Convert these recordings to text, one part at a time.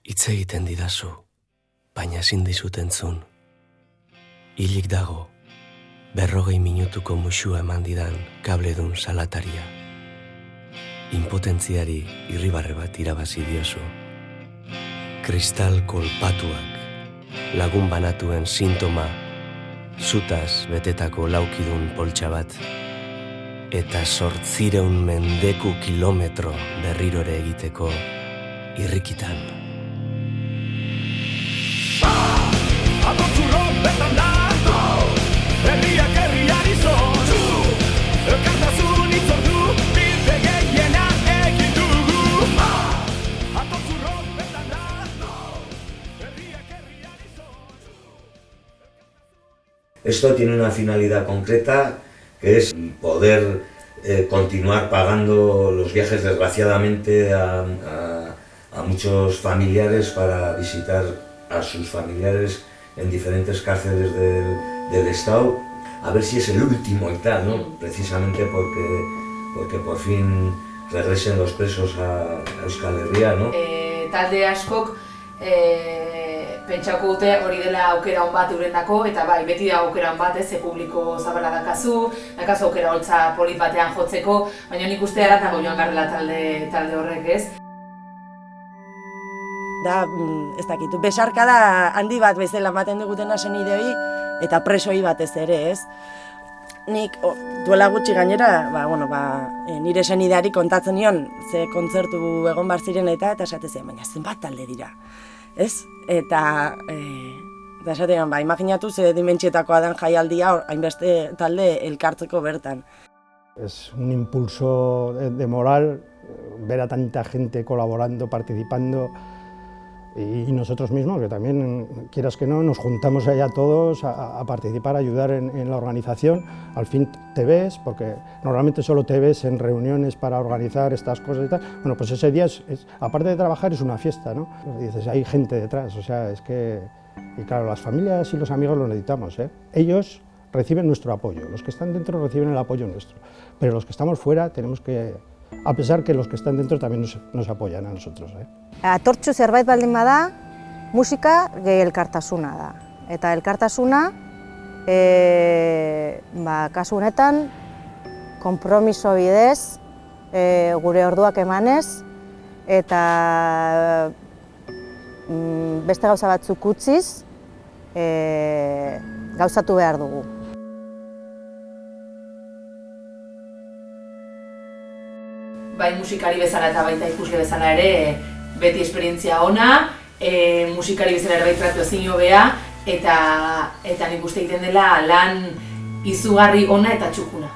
Hitz egiten didazu, baina ezin dizut entzun. Hilik dago, 40 minutuko muxua eman didan kabledun salataria. Impotentziari irribarre bat irabazi diozu. Kristal kolpatuak, lagun banatuen sintoma, zutaz betetako laukidun poltsa bat, eta 800 mendeku kilometro berrirore egiteko irrikitan. Esto tiene una finalidad concreta, que es poder continuar pagando los viajes, desgraciadamente, a muchos familiares para visitar a sus familiares en diferentes cárceles del Estado, a ver si es el último y tal, ¿no? Precisamente porque por fin regresen los presos a Euskal Herria, ¿no? Talde askok pentsako dute hori dela aukera on bat eurendako, eta bai, beti da aukera on bat, ze publiko zabala dakazu aukera holtza polit batean jotzeko, baina nik uste haratago joan garrela talde horrek, ez? Da, ez dakit, besarkada handi bat bezala ematen digutena senideoi eta presoi batez ere, ez? Nik duela gutxi gainera, nire senideari kontatzen nion ze kontzertu egon bar ziren eta esate zen, baina zenbat talde dira, ez? Eta esatean, imaginatu ze dimentsietakoa den jaialdia hainbeste talde elkartzeko bertan. Es un impulso de moral ver a tanta gente colaborando, participando. Y nosotros mismos, que también, quieras que no, nos juntamos allá todos a participar, a ayudar en la organización. Al fin te ves, porque normalmente solo te ves en reuniones para organizar estas cosas y tal. Bueno, pues ese día, aparte de trabajar, es una fiesta, ¿no? Dices, hay gente detrás, o sea, es que... Y claro, las familias y los amigos lo necesitamos, ¿eh? Ellos reciben nuestro apoyo, los que están dentro reciben el apoyo nuestro, pero los que estamos fuera tenemos que... A pesar que los que están dentro también nos apoyan a nosotros, ¿eh? Atortxu zerbait baldin bada, musika elkartasuna da. Eta elkartasuna, kasu honetan, konpromiso bidez, gure orduak emanez, eta beste gauza batzuk utziz, gauzatu behar dugu. Bai musikari bezala eta baita ikusle bezala ere, beti esperientzia ona, musikari bezala ere tratu ezin hobea, eta nik uste egiten dela lan izugarri ona eta txukuna.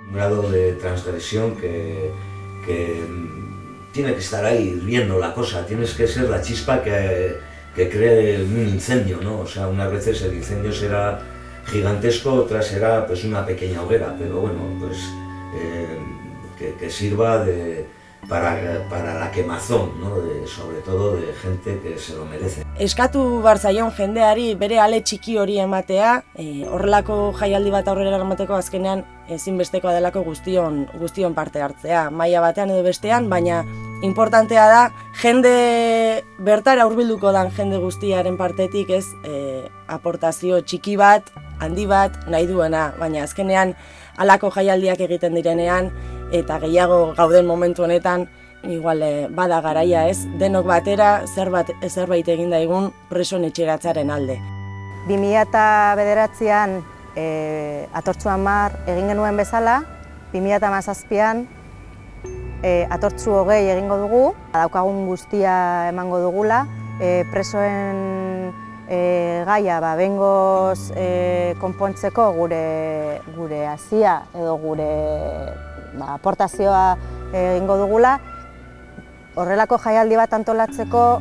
Un grado de transgresión que tiene que estar ahí hirviendo la cosa, tienes que ser la chispa que cree un incendio, ¿no? O sea, unas veces el incendio será gigantesco, otras será pues una pequeña hoguera, pero bueno, pues que sirva para la quemazón, ¿no? Sobre todo de gente que se lo merece. Eskatu barzaion jendeari bere ale txiki hori ematea, horrelako jaialdi bat aurrera eramateko azkenean ezinbestekoa delako guztion parte hartzea, maila batean edo bestean, baina importantea da jende bertara hurbilduko dan jende guztiaren partetik, ez, aportazio txiki bat, handi bat nahi duena, baina azkenean halako jaialdiak egiten direnean eta gehiago gauden momentu honetan, igual bada garaia, ez, denok batera zerbait egin daigun presoen etxeratzaren alde. 2009an Atortxu 10 egin genuen bezala, 2017an Atortxu 20 egingo dugu, daukagun guztia emango dugula, presoen gaia behingoz konpontzeko gure hazia edo gure aportazioa egingo dugula. Horrelako jaialdi bat antolatzeko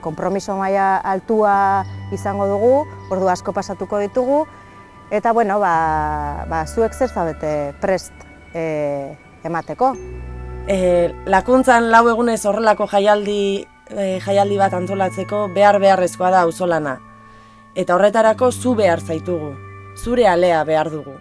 konpromiso maila altua izango dugu, ordu asko pasatuko ditugu, eta zuek zer zaudete prest emateko. Lakuntzan 4 egunez horrelako jaialdi bat antolatzeko beharrezkoa da auzolana. Eta horretarako zu behar zaitugu, zure alea behar dugu.